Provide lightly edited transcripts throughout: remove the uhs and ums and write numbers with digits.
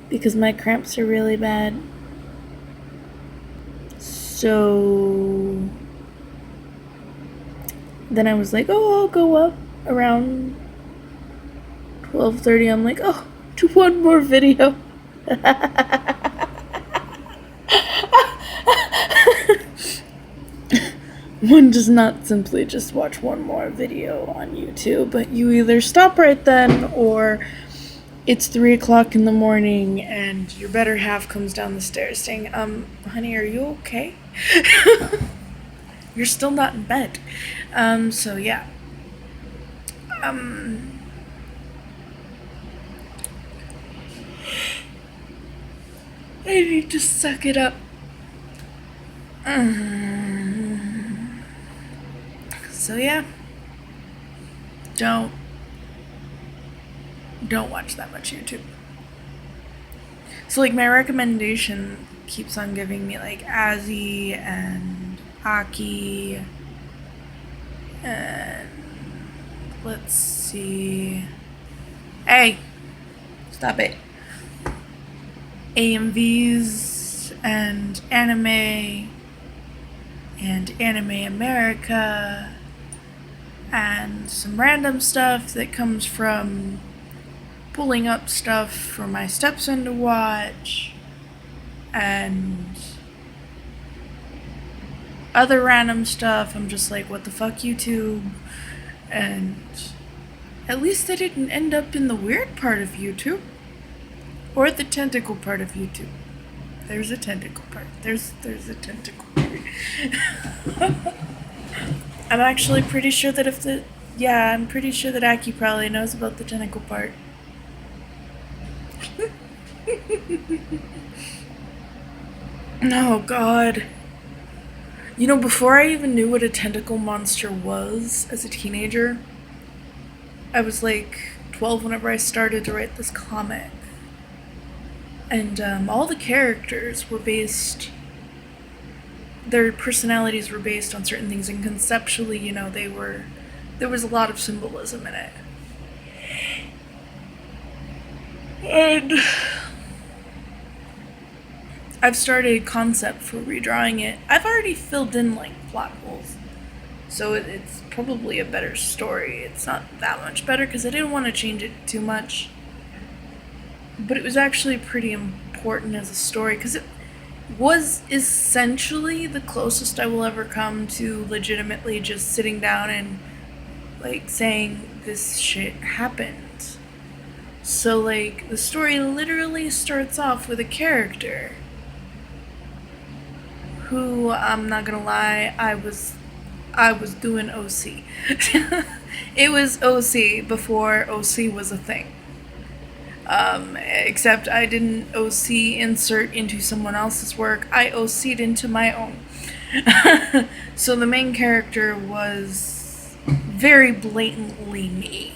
because my cramps are really bad. So then I was like, oh, I'll go up around 12:30. I'm like, oh, do one more video. One does not simply just watch one more video on YouTube, but you either stop right then or it's 3 o'clock in the morning and your better half comes down the stairs saying, honey, are you okay? You're still not in bed. So yeah. I need to suck it up. So yeah. Don't watch that much YouTube. So like my recommendation keeps on giving me like Azzy and Aki and let's see. Hey, stop it. AMVs and Anime America and some random stuff that comes from pulling up stuff for my stepson to watch and other random stuff. I'm just like, what the fuck, YouTube? And at least I didn't end up in the weird part of YouTube or the tentacle part of YouTube. There's a tentacle part. There's a tentacle part. I'm actually pretty sure that I'm pretty sure that Aki probably knows about the tentacle part. Oh god. You know, before I even knew what a tentacle monster was as a teenager, I was like 12 whenever I started to write this comic. And all the characters were their personalities were based on certain things, and conceptually, you know, there was a lot of symbolism in it. And I've started a concept for redrawing it. I've already filled in like plot holes, so it's probably a better story. It's not that much better because I didn't want to change it too much, but it was actually pretty important as a story because it was essentially the closest I will ever come to legitimately just sitting down and like saying this shit happened. So like the story literally starts off with a character who, I'm not gonna lie, I was doing OC. It was OC before OC was a thing. Except I didn't OC insert into someone else's work. I OC'd into my own. So the main character was very blatantly me.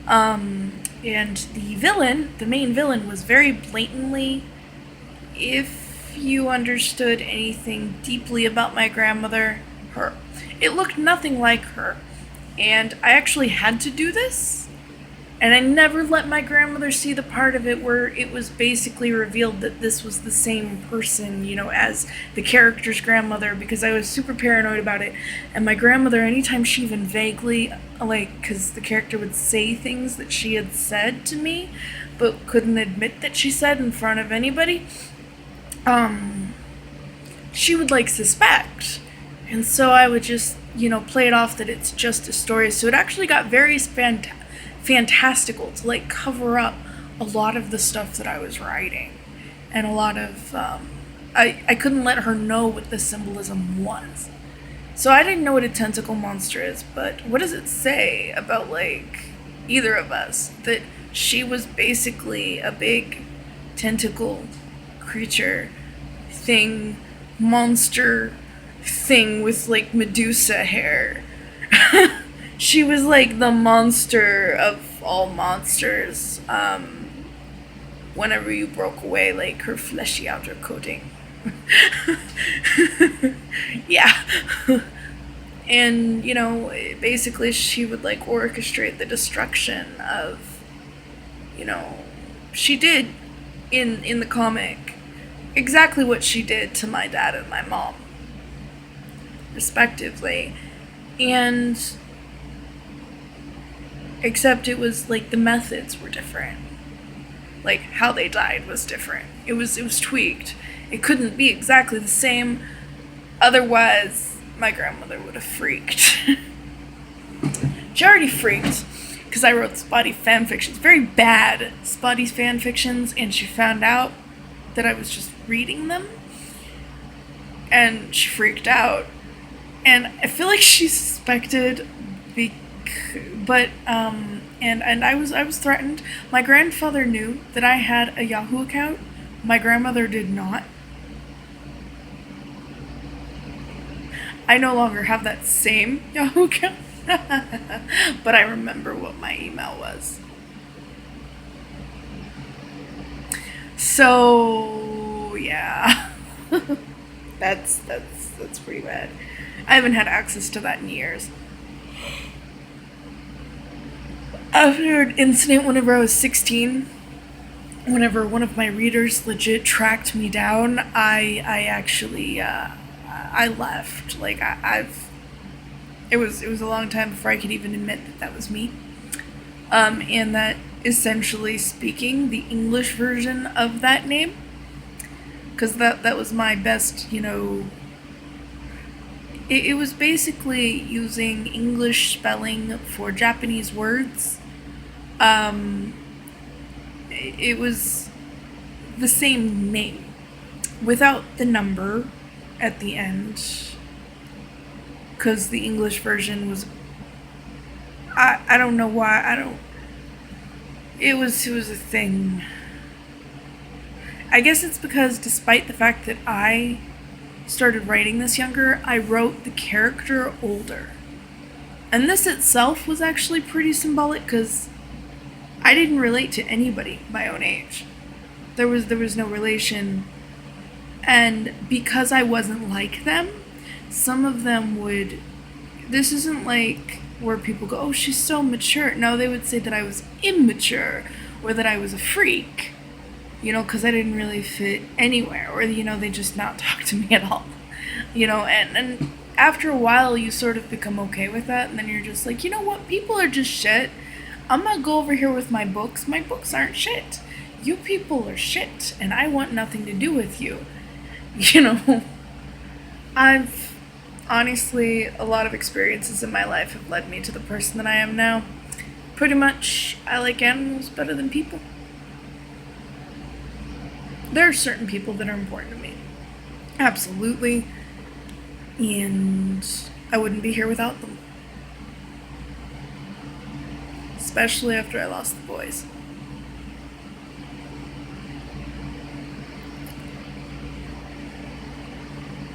And the main villain was very blatantly, if you understood anything deeply about my grandmother, her. It looked nothing like her. And I actually had to do this. And I never let my grandmother see the part of it where it was basically revealed that this was the same person, you know, as the character's grandmother, because I was super paranoid about it. And my grandmother, anytime she even vaguely, like, because the character would say things that she had said to me, but couldn't admit that she said in front of anybody, she would, like, suspect. And so I would just, you know, play it off that it's just a story. So it actually got very fantastical to like cover up a lot of the stuff that I was writing, and a lot of I couldn't let her know what the symbolism was. So I didn't know what a tentacle monster is, but what does it say about like either of us that she was basically a big tentacle creature thing, monster thing with like Medusa hair. She was like the monster of all monsters. Whenever you broke away, like her fleshy outer coating. Yeah. And, you know, basically she would like orchestrate the destruction of you know, she did in the comic exactly what she did to my dad and my mom, respectively. And except it was like the methods were different. Like how they died was different. It was tweaked. It couldn't be exactly the same, otherwise my grandmother would have freaked. She already freaked because I wrote spotty fan fictions, very bad spotty fan fictions, and she found out that I was just reading them, and she freaked out. And I feel like she suspected, but and I was threatened. My grandfather knew that I had a Yahoo account. My grandmother did not. I no longer have that same Yahoo account, but I remember what my email was. So yeah, that's pretty bad. I haven't had access to that in years. After an incident whenever I was 16, whenever one of my readers legit tracked me down, I actually I left. Like I've it was a long time before I could even admit that that was me. And that essentially speaking the English version of that name, because that was my best, it was basically using English spelling for Japanese words. Um, it was the same name without the number at the end, because the English version was, I don't know why, I don't, it was a thing. I guess it's because despite the fact that I started writing this younger, I wrote the character older. And this itself was actually pretty symbolic because I didn't relate to anybody my own age. There was no relation, and because I wasn't like them, some of them would, this isn't like where people go, oh, she's so mature. No, they would say that I was immature or that I was a freak, because I didn't really fit anywhere, or, they just not talk to me at all, and after a while you sort of become okay with that, and then you're just like, you know what, people are just shit. I'm gonna go over here with my books. My books aren't shit. You people are shit, and I want nothing to do with you. You know, I've honestly, a lot of experiences in my life have led me to the person that I am now. Pretty much, I like animals better than people. There are certain people that are important to me. Absolutely. And I wouldn't be here without them. Especially after I lost the boys.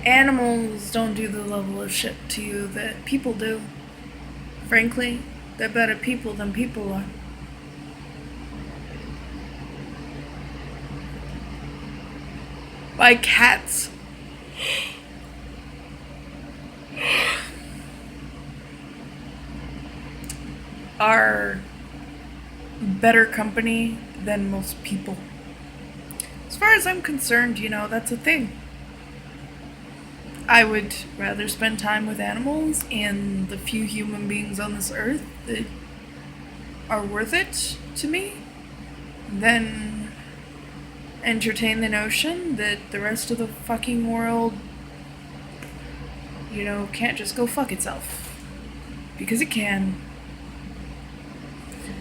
Animals don't do the level of shit to you that people do. Frankly, they're better people than people are. Like cats. Are better company than most people. As far as I'm concerned, that's a thing. I would rather spend time with animals and the few human beings on this earth that are worth it to me than entertain the notion that the rest of the fucking world, can't just go fuck itself. Because it can.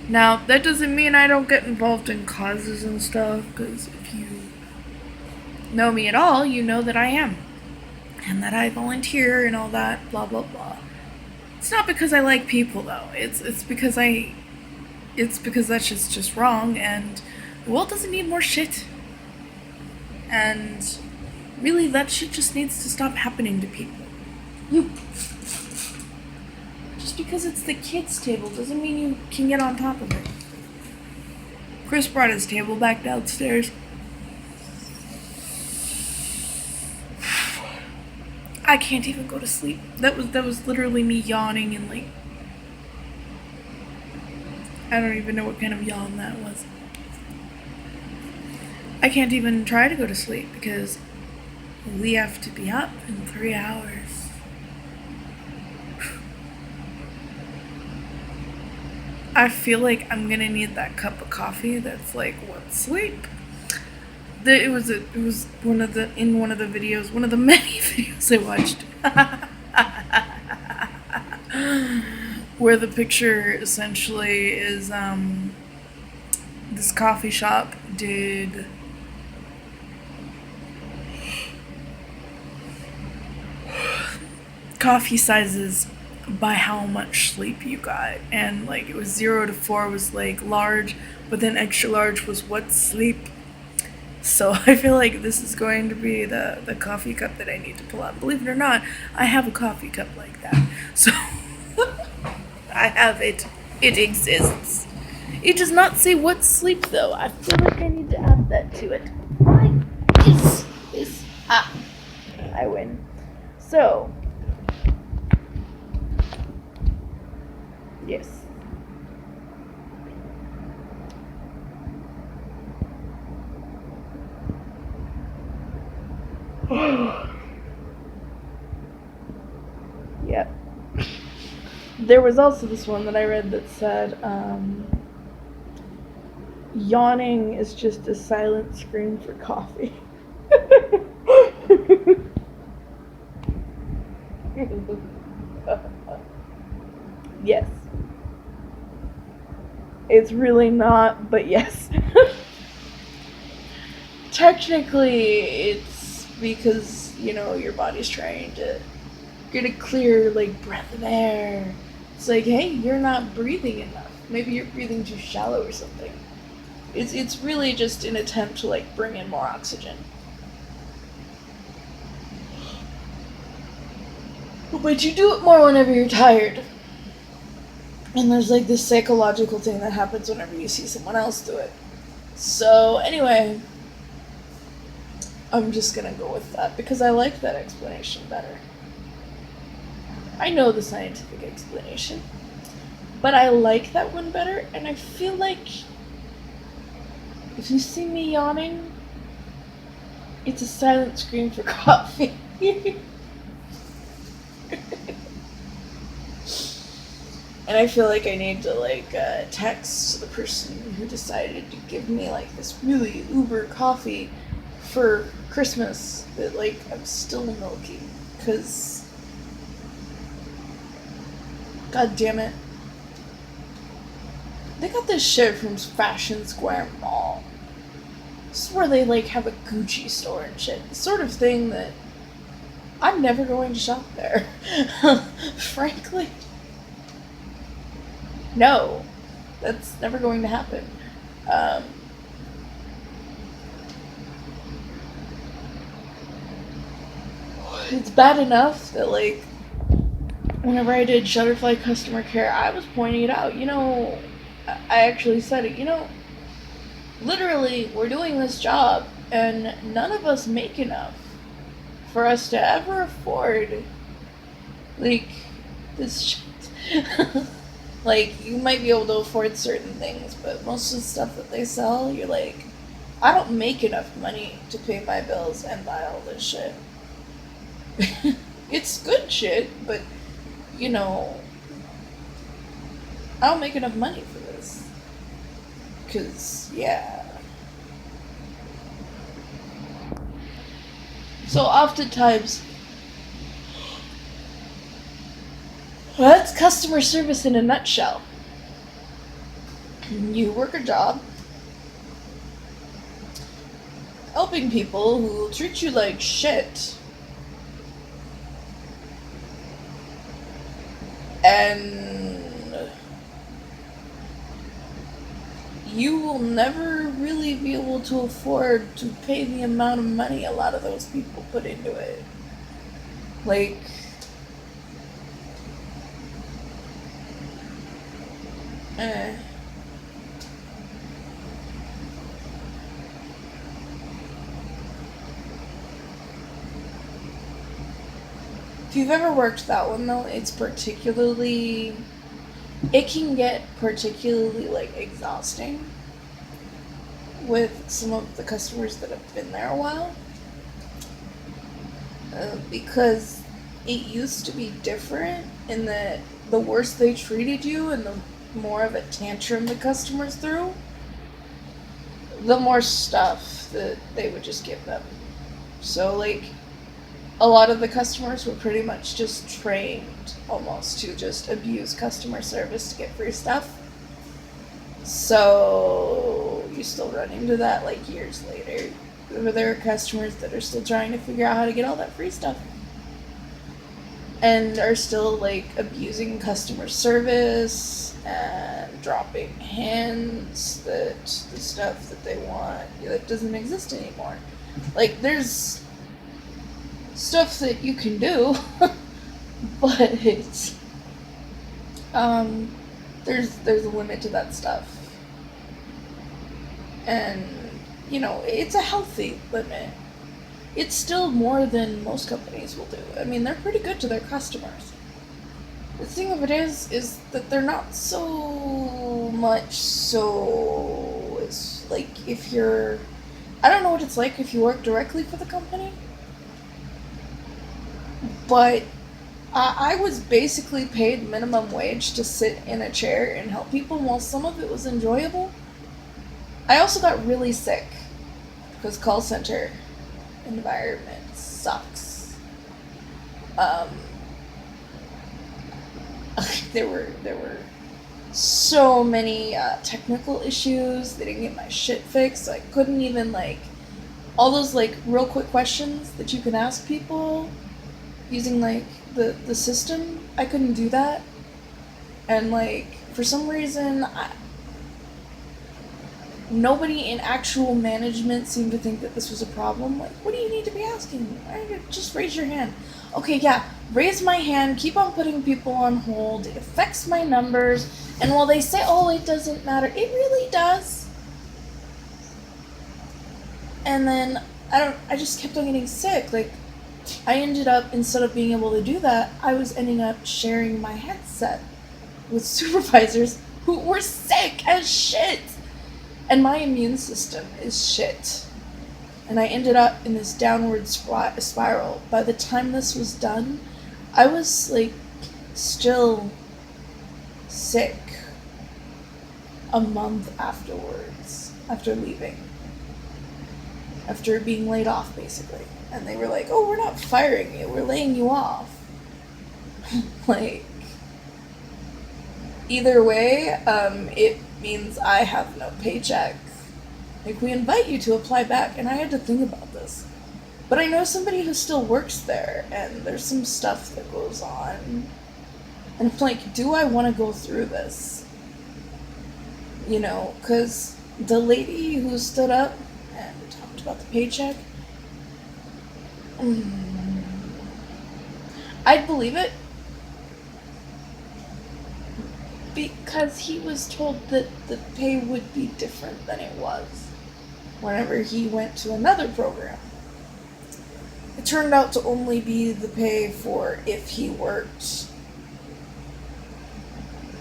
Now, that doesn't mean I don't get involved in causes and stuff, because if you know me at all, you know that I am. And that I volunteer and all that, blah, blah, blah. It's not because I like people, though. It's because that's just wrong, and the world doesn't need more shit. And really, that shit just needs to stop happening to people. You. Just because it's the kids' table doesn't mean you can get on top of it. Chris brought his table back downstairs. I can't even go to sleep. That was literally me yawning and I don't even know what kind of yawn that was. I can't even try to go to sleep because we have to be up in 3 hours. I feel like I'm gonna need that cup of coffee that's like, what, sleep? It was one of the videos, one of the many videos I watched, where the picture essentially is this coffee shop did coffee sizes by how much sleep you got, and like it was 0 to 4 was like large, but then extra large was what sleep. So I feel like this is going to be the coffee cup that I need to pull out. Believe it or not, I have a coffee cup like that. So I have it. It exists. It does not say what sleep though. I feel like I need to add that to it. Why is this? Ah, I win. So yes. Yep. There was also this one that I read that said, yawning is just a silent scream for coffee. Yes. It's really not, but yes. Technically, it's because, your body's trying to get a clear, like, breath of air. It's like, hey, you're not breathing enough. Maybe you're breathing too shallow or something. It's really just an attempt to, like, bring in more oxygen. But you do it more whenever you're tired. And there's, like, this psychological thing that happens whenever you see someone else do it. So, anyway, I'm just gonna go with that because I like that explanation better. I know the scientific explanation, but I like that one better, and I feel like if you see me yawning, it's a silent scream for coffee. And I feel like I need to, like, text the person who decided to give me, like, this really uber coffee for Christmas that, like, I'm still milking. Because, god damn it. They got this shit from Fashion Square Mall. This is where they, like, have a Gucci store and shit. The sort of thing that I'm never going to shop there. Frankly. No, that's never going to happen. It's bad enough that, like, whenever I did Shutterfly customer care, I was pointing it out. I actually said it, literally, we're doing this job, and none of us make enough for us to ever afford, like, this shit. Like, you might be able to afford certain things, but most of the stuff that they sell, you're like, I don't make enough money to pay my bills and buy all this shit. It's good shit, but, I don't make enough money for this. 'Cause, yeah. So oftentimes, well, that's customer service in a nutshell. You work a job helping people who treat you like shit. And you will never really be able to afford to pay the amount of money a lot of those people put into it. Like, If you've ever worked that one though, it can get particularly, like, exhausting. with some of the customers that have been there a while, because it used to be different in that the worse they treated you and the more of a tantrum the customers threw, the more stuff that they would just give them. So, like, a lot of the customers were pretty much just trained almost to just abuse customer service to get free stuff. So, you still run into that like years later. Where there are customers that are still trying to figure out how to get all that free stuff and are still like abusing customer service and dropping hints that the stuff that they want that doesn't exist anymore. Like, there's stuff that you can do, but it's there's a limit to that stuff, and it's a healthy limit. It's still more than most companies will do. I mean, they're pretty good to their customers. The thing of it is that they're not so much so. It's like if you're, I don't know what it's like if you work directly for the company, but I was basically paid minimum wage to sit in a chair and help people. While some of it was enjoyable, I also got really sick because call center environment sucks. Um, there were so many technical issues. They didn't get my shit fixed. So I couldn't even all those real quick questions that you can ask people using the system. I couldn't do that, and for some reason nobody in actual management seemed to think that this was a problem. Like, what do you need to be asking? Just raise your hand. Okay, yeah, raise my hand, keep on putting people on hold, it affects my numbers, and while they say, oh, it doesn't matter, it really does. And then, I just kept on getting sick. I ended up, instead of being able to do that, I was ending up sharing my headset with supervisors who were sick as shit. And my immune system is shit. And I ended up in this downward spiral. By the time this was done, I was, still sick a month afterwards, after leaving. After being laid off, basically. And they were like, oh, we're not firing you, we're laying you off. Either way, it means I have no paycheck. We invite you to apply back, and I had to think about this. But I know somebody who still works there, and there's some stuff that goes on. And I'm like, do I want to go through this? Because the lady who stood up and talked about the paycheck, I'd believe it. Because he was told that the pay would be different than it was whenever he went to another program. It turned out to only be the pay for if he worked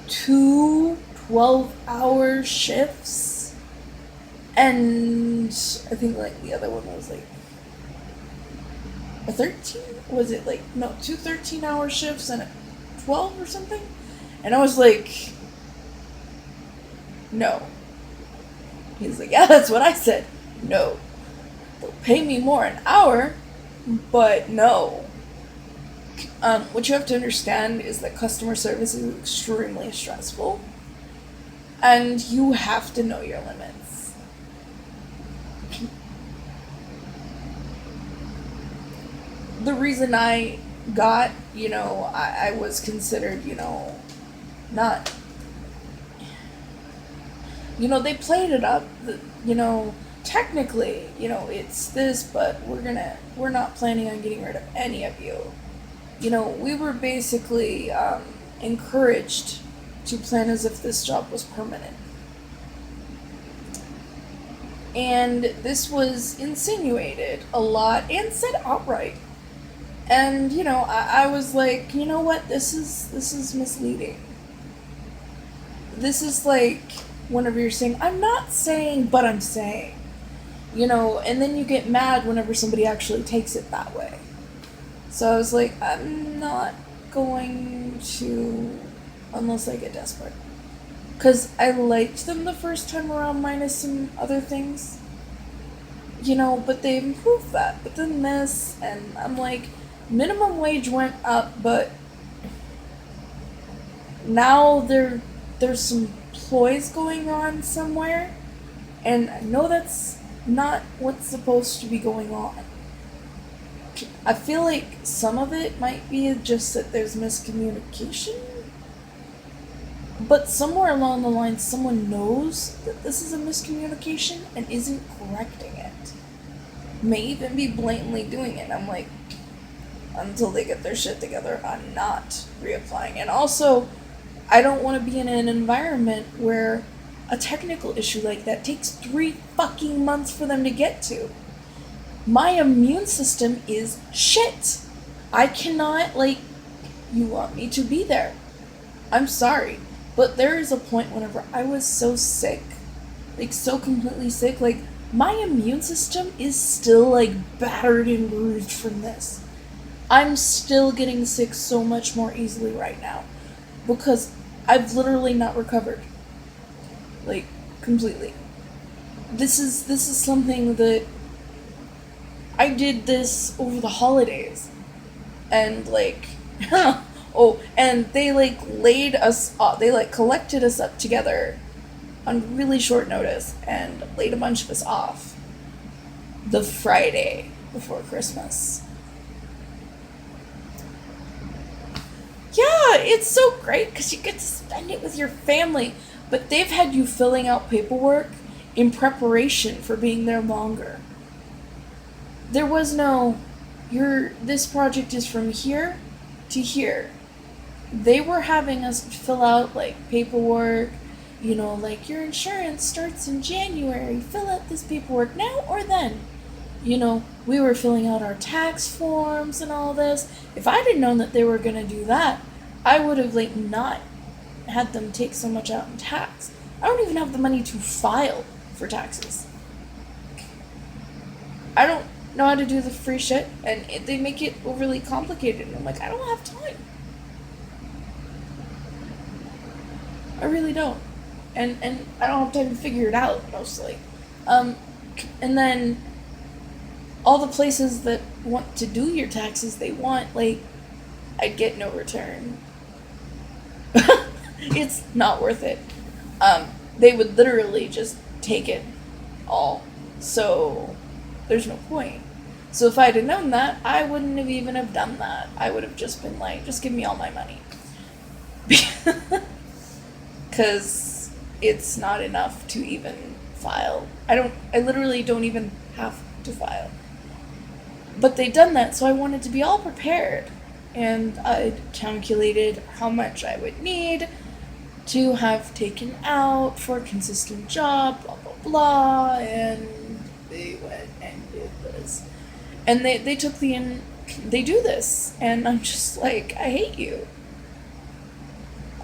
2 12-hour shifts, and I think the other one was a 13? Was it 2 13-hour shifts and a 12 or something? And I was like, no. He's like, yeah, that's what I said. No. They'll pay me more an hour, but no. What you have to understand is that customer service is extremely stressful, and you have to know your limits. The reason I got, I was considered, not, they played it up, technically, it's this, but we're not planning on getting rid of any of you. We were basically encouraged to plan as if this job was permanent. And this was insinuated a lot and said outright. And, I was like, you know what, this is misleading. This is whenever you're saying, I'm not saying, but I'm saying. And then you get mad whenever somebody actually takes it that way. So I was like, I'm not going to, unless I get desperate. Because I liked them the first time around, minus some other things. But they improved that. But then this, and I'm like, minimum wage went up, but now there's some ploys going on somewhere, and I know that's not what's supposed to be going on. I feel like some of it might be just that there's miscommunication, but somewhere along the line, someone knows that this is a miscommunication and isn't correcting it. May even be blatantly doing it. I'm like, until they get their shit together, I'm not reapplying. And also, I don't want to be in an environment where a technical issue like that takes 3 fucking months for them to get to. My immune system is shit. I cannot, you want me to be there. I'm sorry. But there is a point whenever I was so sick, so completely sick, my immune system is still, battered and bruised from this. I'm still getting sick so much more easily right now. Because I've literally not recovered. Completely. This is something that I did this over the holidays. And and they laid us off, they collected us up together on really short notice and laid a bunch of us off the Friday before Christmas. Yeah, it's so great because you get to spend it with your family, but they've had you filling out paperwork in preparation for being there longer. There was no, this project is from here to here. They were having us fill out paperwork, your insurance starts in January, fill out this paperwork now or then. We were filling out our tax forms and all this. If I'd have known that they were going to do that, I would have not had them take so much out in tax. I don't even have the money to file for taxes. I don't know how to do the free shit, and they make it overly complicated. And I'm like, I don't have time. I really don't. And I don't have time to figure it out, mostly. And then all the places that want to do your taxes, they want, I'd get no return. It's not worth it. They would literally just take it all. So there's no point. So if I'd have known that, I wouldn't have even have done that. I would have just been just give me all my money. Because it's not enough to even file. I literally don't even have to file. But they'd done that, so I wanted to be all prepared. And I'd calculated how much I would need to have taken out for a consistent job, blah, blah, blah. And they went and did this. And they took they do this. And I'm just I hate you.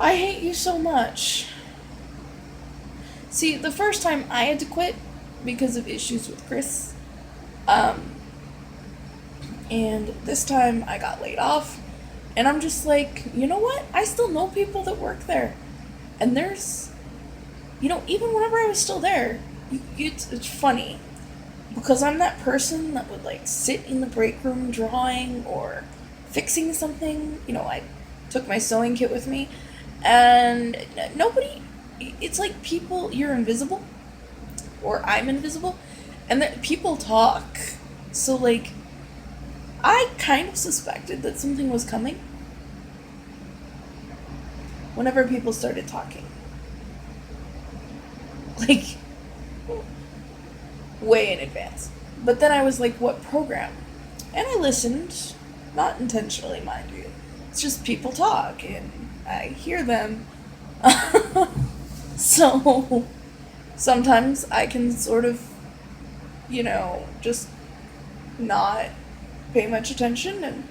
I hate you so much. See, the first time I had to quit because of issues with Chris, and this time I got laid off, and I'm just you know what? I still know people that work there, and there's, even whenever I was still there, it's funny, because I'm that person that would sit in the break room drawing or fixing something. I took my sewing kit with me, and nobody, it's people, you're invisible, or I'm invisible, and that people talk. So I kind of suspected that something was coming whenever people started talking. Way in advance. But then I was what program? And I listened, not intentionally, mind you. It's just people talk, and I hear them. So sometimes I can sort of, just not pay much attention, and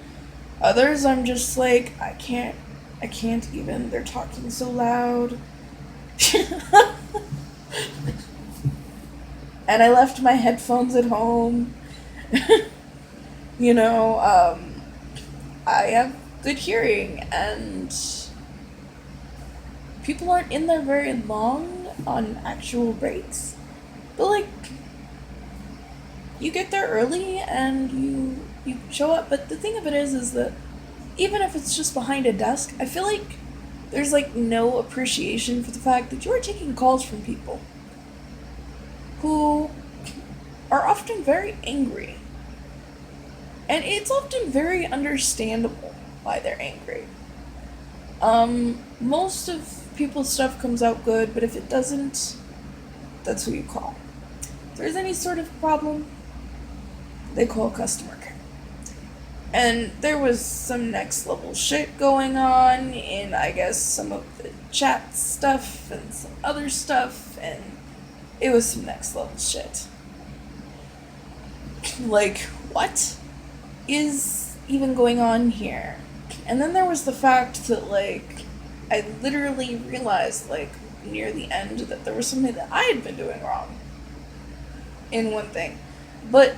others I'm just I can't even, they're talking so loud. And I left my headphones at home. you know, I have good hearing, and people aren't in there very long on actual breaks. But like, you get there early and you show up. But the thing of it is that even if it's just behind a desk, I feel like there's like no appreciation for the fact that you are taking calls from people who are often very angry. And it's often very understandable why they're angry. Most of people's stuff comes out good, but if it doesn't, that's who you call. If there's any sort of problem, they call customer care. And there was some next level shit going on in, I guess, some of the chat stuff and some other stuff, and it was some next level shit. Like, what is even going on here? And then there was the fact that, like, I literally realized, like, near the end that there was something that I had been doing wrong in one thing. But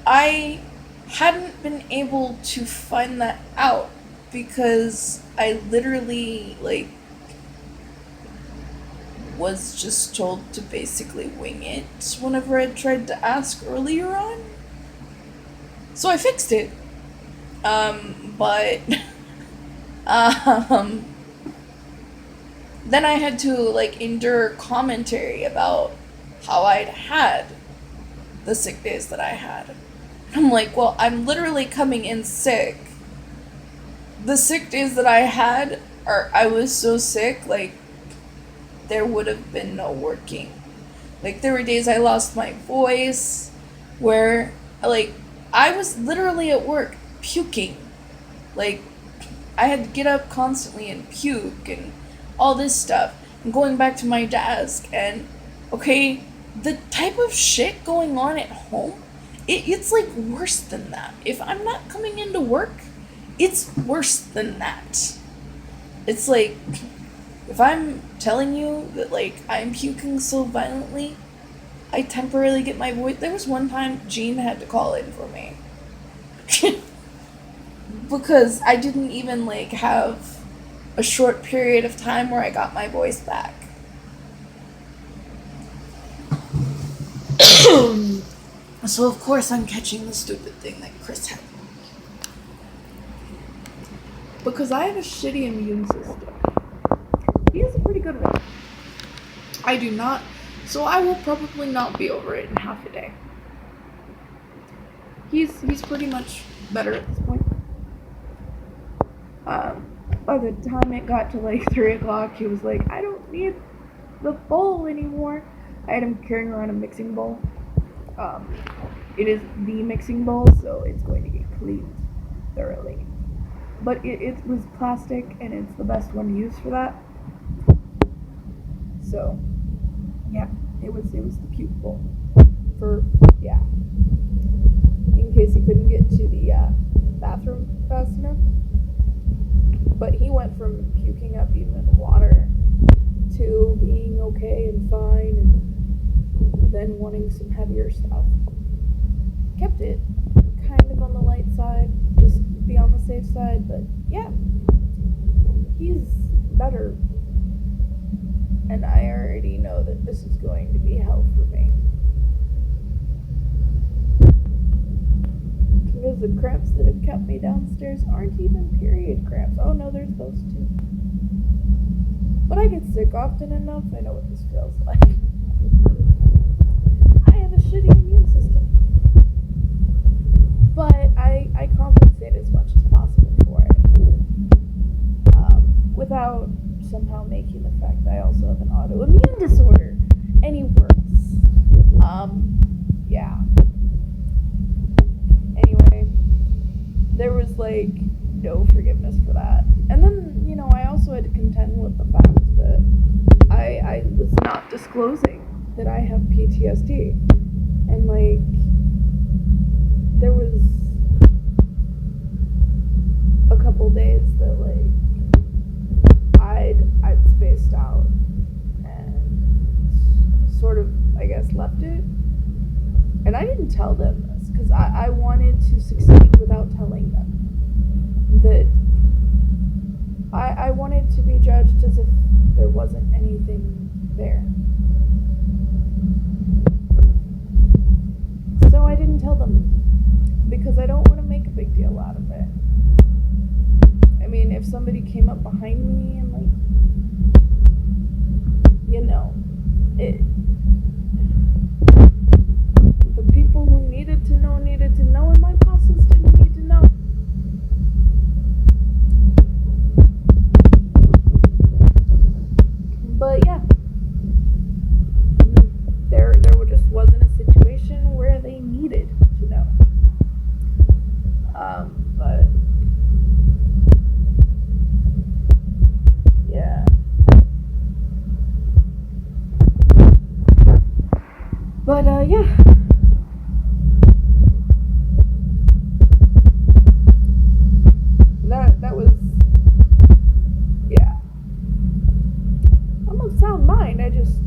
I hadn't been able to find that out because I literally, like, was just told to basically wing it whenever I tried to ask earlier on. So I fixed it. But then I had to, like, endure commentary about how I'd had the sick days that I had. I'm like, well, I'm literally coming in sick. The sick days that I had I was so sick, like, there would have been no working. Like, there were days I lost my voice, where, like, I was literally at work puking. Like, I had to get up constantly and puke and all this stuff. And going back to my desk, and, okay, the type of shit going on at home, it's like worse than that. If I'm not coming into work, it's worse than that. It's like, if I'm telling you that, like, I'm puking so violently, I temporarily get my voice. There was one time Jean had to call in for me. Because I didn't even, like, have a short period of time where I got my voice back. So of course I'm catching the stupid thing that Chris had. Because I have a shitty immune system. He has a pretty good one. I do not. So I will probably not be over it in half a day. He's pretty much better at this point. By the time it got to like 3 o'clock, he was like, I don't need the bowl anymore. I had him carrying around a mixing bowl. It is the mixing bowl, so it's going to get cleaned thoroughly. But it was plastic, and it's the best one to use for that. So, yeah, it was the puke bowl. In case he couldn't get to the bathroom fast enough. But he went from puking up even water to being okay and fine, and then wanting some heavier stuff. Kept it kind of on the light side, just be on the safe side, but yeah, he's better. And I already know that this is going to be hell for me. Because the cramps that have kept me downstairs aren't even period cramps. Oh no, there's those too. But I get sick often enough, I know what this feels like. I have a shitty immune system. But I compensate as much as possible for it. Without somehow making the fact that I also have an autoimmune disorder any worse. Yeah. Anyway, there was like no forgiveness for that. And then, I also had to contend with the fact that I was not disclosing that I have PTSD. And like, there was a couple days that like I'd spaced out, and sort of, I guess, left it. And I didn't tell them this because I wanted to succeed without telling them. That I wanted to be judged as if there wasn't anything there. So I didn't tell them because I don't want to make a big deal out of it. I mean, if somebody came up behind me and it, the people who needed to know, and my bosses didn't need to know. But yeah, there just wasn't a situation where they needed to know. But yeah. But yeah. That was, yeah. I'm of sound mind. I just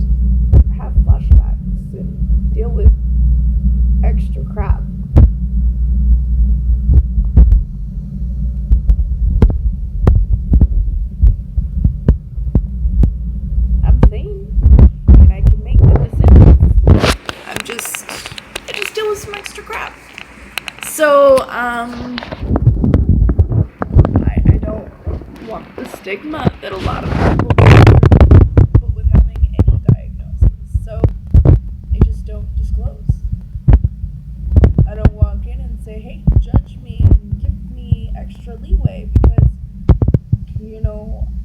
have flashbacks and deal with extra crap. I'm sane, and I can make good decisions. I just deal with some extra crap. So, I don't want the stigma that a lot of people put with having any diagnosis. So, I just don't disclose. I don't walk in and say, hey, judge me and give me extra leeway because,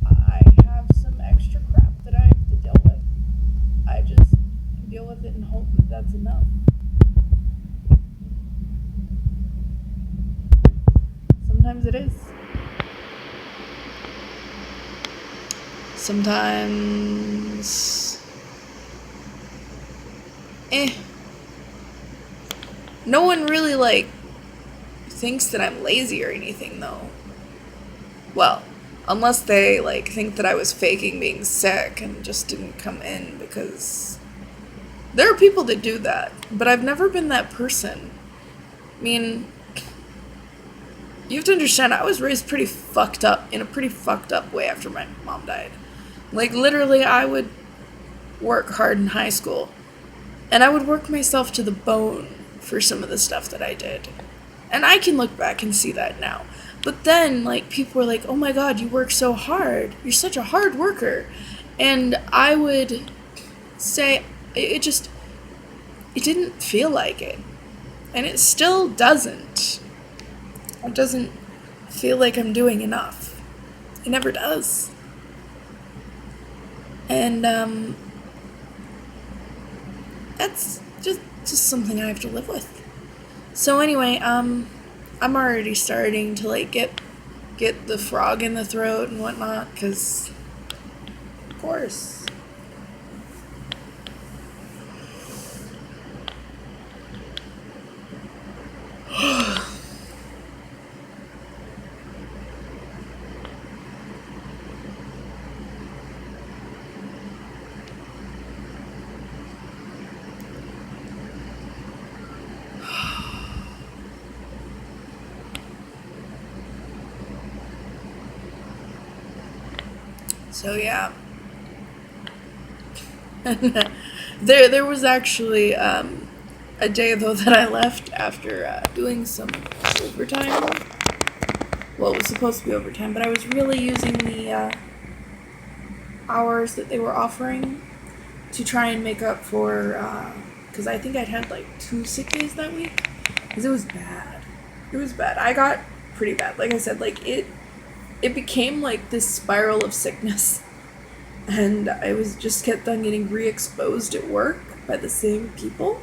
I have some extra crap that I have to deal with. I just deal with it and hope that that's enough. Sometimes it is. Sometimes, no one really, thinks that I'm lazy or anything, though. Well, unless they, think that I was faking being sick and just didn't come in, because there are people that do that, but I've never been that person. I mean, you have to understand, I was raised in a pretty fucked up way after my mom died. Literally, I would work hard in high school, and I would work myself to the bone for some of the stuff that I did. And I can look back and see that now. But then, people were like, oh my god, you work so hard. You're such a hard worker. And I would say, it didn't feel like it. And it still doesn't. It doesn't feel like I'm doing enough. It never does. And, that's just something I have to live with. So anyway, I'm already starting to, get the frog in the throat and whatnot, because, of course. So yeah, there was actually a day though that I left after doing some overtime. Well, it was supposed to be overtime, but I was really using the hours that they were offering to try and make up for, because I think I'd had 2 sick days that week, because it was bad. It was bad. I got pretty bad. Like I said, it became this spiral of sickness, and I was just kept on getting re-exposed at work by the same people,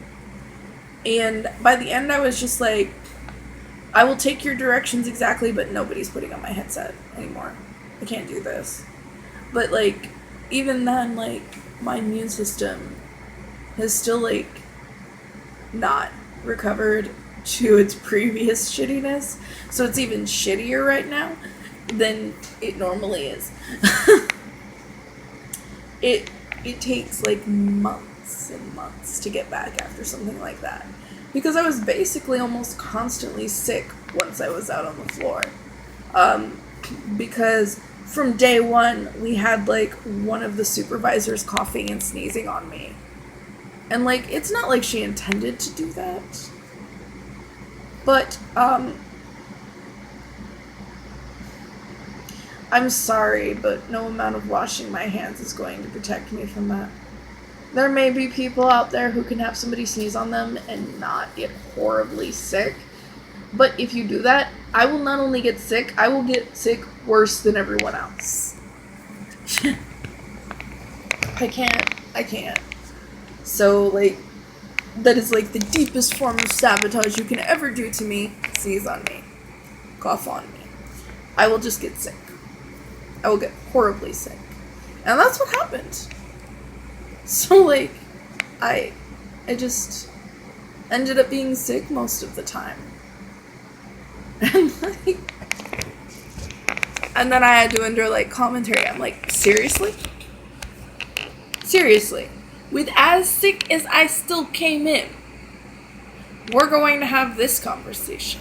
and by the end I was just I will take your directions exactly, but nobody's putting on my headset anymore. I can't do this. But even then, my immune system has still not recovered to its previous shittiness, so it's even shittier right now than it normally is. It takes months months and months to get back after something like that. Because I was basically almost constantly sick once I was out on the floor. Because from day one, we had, like, one of the supervisors coughing and sneezing on me. And, like, it's not like she intended to do that. But, I'm sorry, but no amount of washing my hands is going to protect me from that. There may be people out there who can have somebody sneeze on them and not get horribly sick. But if you do that, I will not only get sick, I will get sick worse than everyone else. I can't. So, like, that is, like, the deepest form of sabotage you can ever do to me. Sneeze on me. Cough on me. I will just get sick. I will get horribly sick. And that's what happened. So, like, I just ended up being sick most of the time. And, like, and then I had to endure, like, commentary. I'm like, seriously? Seriously. With as sick as I still came in, we're going to have this conversation.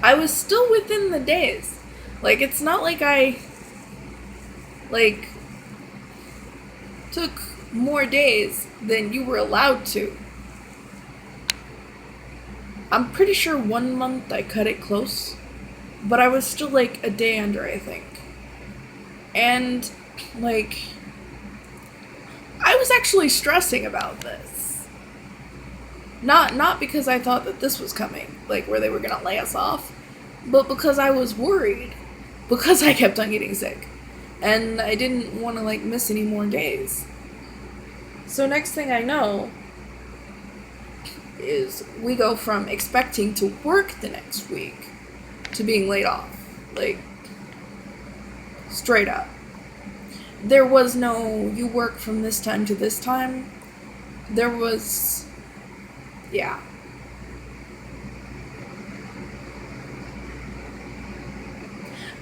I was still within the days. Like, it's not like I, like, took more days than you were allowed to. I'm pretty sure 1 month I cut it close, but I was still, like, a day under, I think. And, like, I was actually stressing about this. Not because I thought that this was coming, like, where they were gonna lay us off, but because I was worried. Because I kept on getting sick. And I didn't want to, like, miss any more days. So next thing I know is we go from expecting to work the next week to being laid off. Like, straight up. There was no, you work from this time to this time. There was, yeah.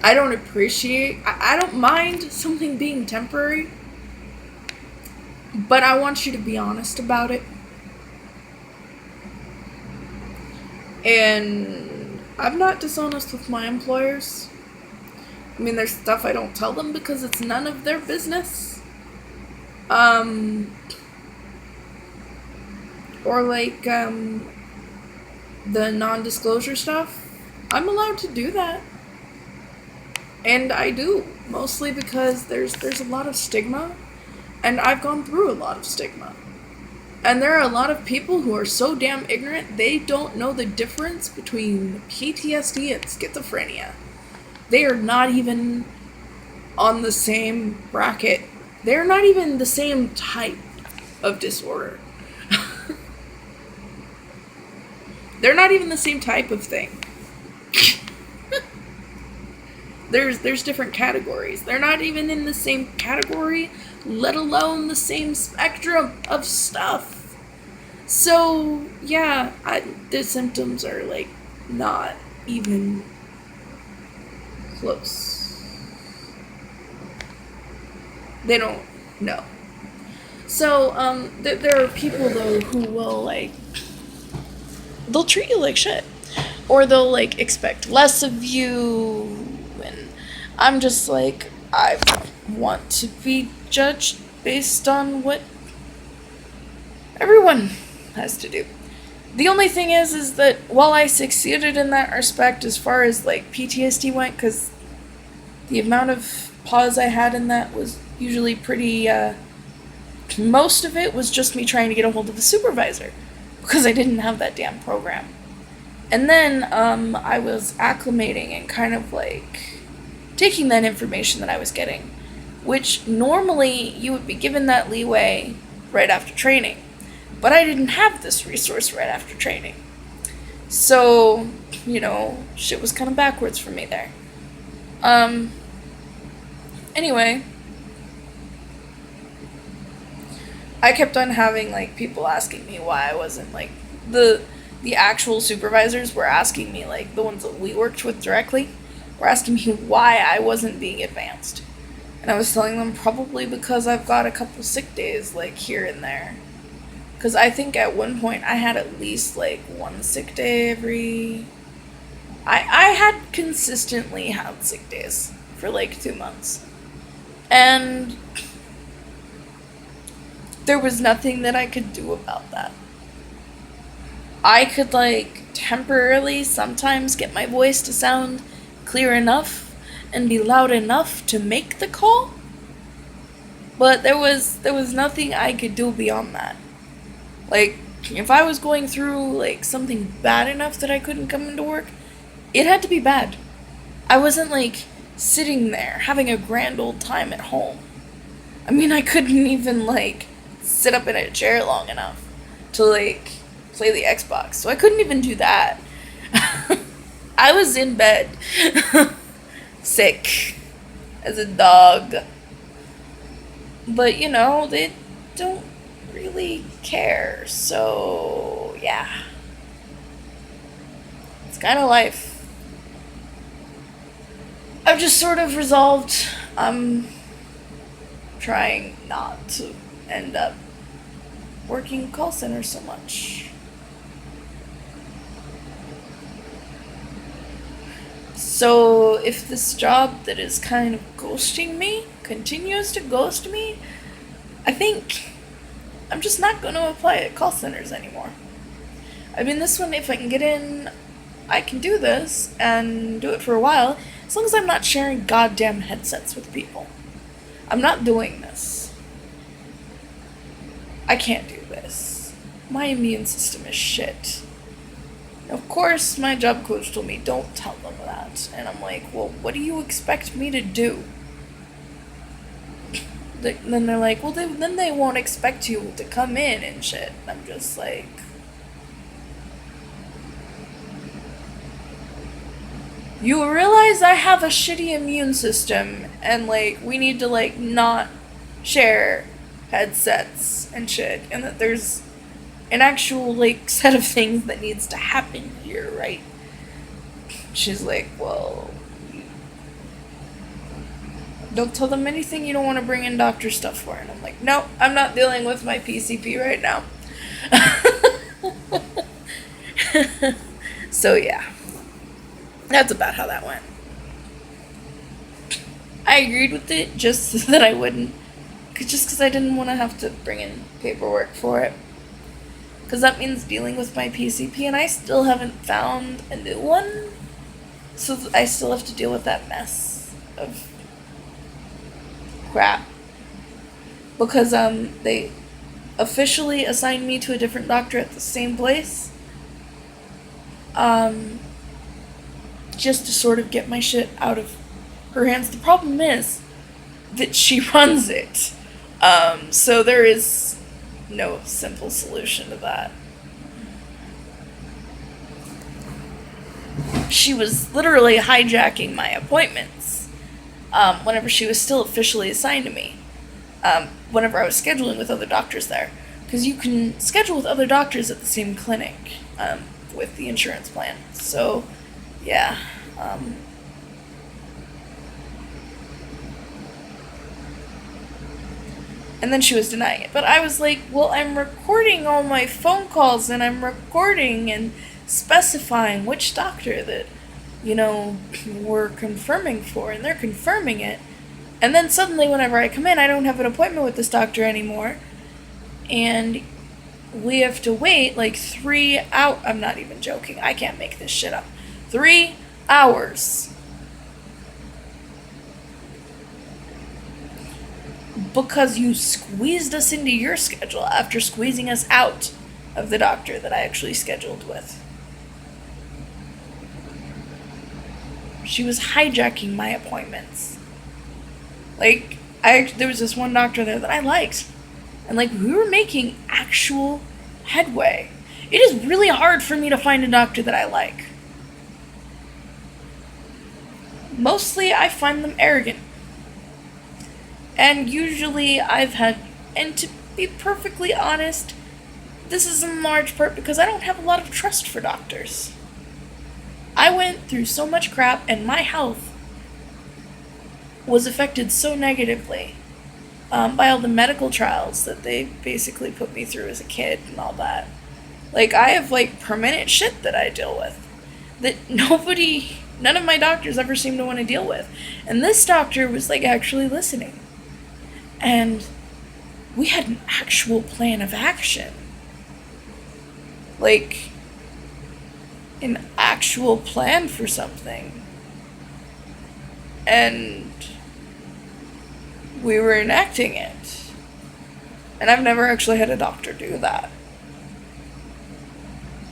I don't appreciate, I don't mind something being temporary, but I want you to be honest about it. And I'm not dishonest with my employers. I mean, there's stuff I don't tell them because it's none of their business. Or like, the non-disclosure stuff. I'm allowed to do that. And I do, mostly because there's a lot of stigma, and I've gone through a lot of stigma. And there are a lot of people who are so damn ignorant, they don't know the difference between PTSD and schizophrenia. They are not even on the same bracket. They're not even the same type of disorder. They're not even the same type of thing. There's different categories. They're not even in the same category, let alone the same spectrum of stuff. So, yeah, the symptoms are, like, not even close. They don't know. So, there are people, though, who will, like, they'll treat you like shit. Or they'll, like, expect less of you. And I'm just like, I want to be judged based on what everyone has to do. The only thing is that while I succeeded in that respect as far as, like, PTSD went, because the amount of pause I had in that was usually pretty, most of it was just me trying to get a hold of the supervisor, because I didn't have that damn program. And then, I was acclimating and kind of, like, taking that information that I was getting, which normally you would be given that leeway right after training. But I didn't have this resource right after training. So, you know, shit was kind of backwards for me there. Anyway, I kept on having, like, people asking me why I wasn't, like, the actual supervisors were asking me, like, the ones that we worked with directly, were asking me why I wasn't being advanced. And I was telling them probably because I've got a couple sick days, like, here and there. Because I think at one point I had at least, like, one sick day every. I had consistently had sick days for, like, 2 months. And there was nothing that I could do about that. I could, like, temporarily sometimes get my voice to sound clear enough and be loud enough to make the call, but there was nothing I could do beyond that. Like, if I was going through, like, something bad enough that I couldn't come into work, it had to be bad. I wasn't, like, sitting there having a grand old time at home. I mean, I couldn't even, like, sit up in a chair long enough to, like, play the Xbox. So I couldn't even do that. I was in bed, sick as a dog. But, they don't really care. So, yeah. It's kind of life. I've just sort of resolved I'm trying not to end up working call centers so much. So if this job that is kind of ghosting me continues to ghost me, I think I'm just not going to apply at call centers anymore. I mean, this one, if I can get in, I can do this and do it for a while, as long as I'm not sharing goddamn headsets with people. I'm not doing this. I can't do this. My immune system is shit. Of course, my job coach told me, don't tell them that. And I'm like, well, what do you expect me to do? Then they're like, well, then they won't expect you to come in and shit. And I'm just like, you realize I have a shitty immune system and, like, we need to, like, not share headsets and shit, and that there's an actual, like, set of things that needs to happen here, right? She's like, well, don't tell them anything you don't want to bring in doctor stuff for. And I'm like, no, I'm not dealing with my PCP right now. So, yeah. That's about how that went. I agreed with it just so that I wouldn't. Just because I didn't want to have to bring in paperwork for it. Because that means dealing with my PCP, and I still haven't found a new one. So I still have to deal with that mess of crap. Because they officially assigned me to a different doctor at the same place. Just to sort of get my shit out of her hands. The problem is that she runs it. So there is no simple solution to that. She was literally hijacking my appointments whenever she was still officially assigned to me. Whenever I was scheduling with other doctors there. Because you can schedule with other doctors at the same clinic with the insurance plan. So, yeah. And then she was denying it. But I was like, well, I'm recording all my phone calls, and I'm recording and specifying which doctor that, we're confirming for, and they're confirming it. And then suddenly, whenever I come in, I don't have an appointment with this doctor anymore. And we have to wait like 3 hours. I'm not even joking. I can't make this shit up. 3 hours. Because you squeezed us into your schedule after squeezing us out of the doctor that I actually scheduled with. She was hijacking my appointments. Like, there was this one doctor there that I liked. And, like, we were making actual headway. It is really hard for me to find a doctor that I like. Mostly, I find them arrogant. And usually, and to be perfectly honest, this is in large part because I don't have a lot of trust for doctors. I went through so much crap, and my health was affected so negatively by all the medical trials that they basically put me through as a kid and all that. Like, I have, like, permanent shit that I deal with that none of my doctors ever seem to want to deal with. And this doctor was, like, actually listening. And we had an actual plan of action. Like, an actual plan for something. And we were enacting it. And I've never actually had a doctor do that.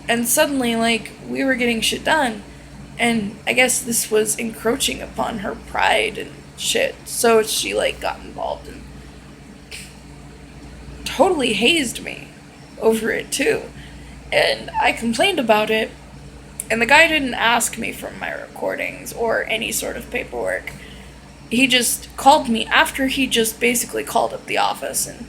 And suddenly, like, we were getting shit done. And I guess this was encroaching upon her pride and shit. So she, like, got involved and totally hazed me over it, too. And I complained about it. And the guy didn't ask me for my recordings or any sort of paperwork. He just called me after he just basically called up the office and,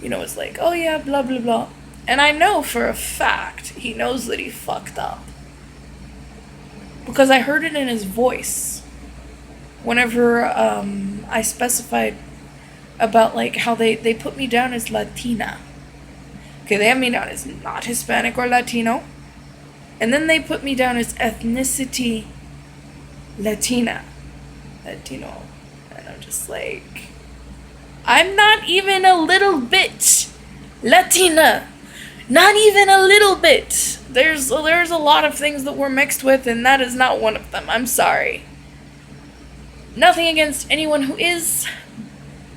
was like, oh yeah, blah, blah, blah. And I know for a fact he knows that he fucked up. Because I heard it in his voice whenever I specified about, like, how they put me down as Latina. Okay, they have me down as not Hispanic or Latino. And then they put me down as ethnicity Latino. And I'm just like, I'm not even a little bit Latina. Not even a little bit. There's a lot of things that we're mixed with, and that is not one of them. I'm sorry. Nothing against anyone who is,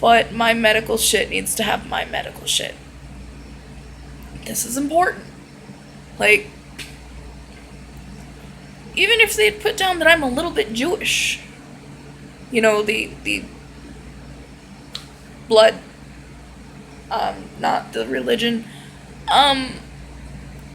but my medical shit needs to have my medical shit. This is important. Like, even if they'd put down that I'm a little bit Jewish, the blood, not the religion,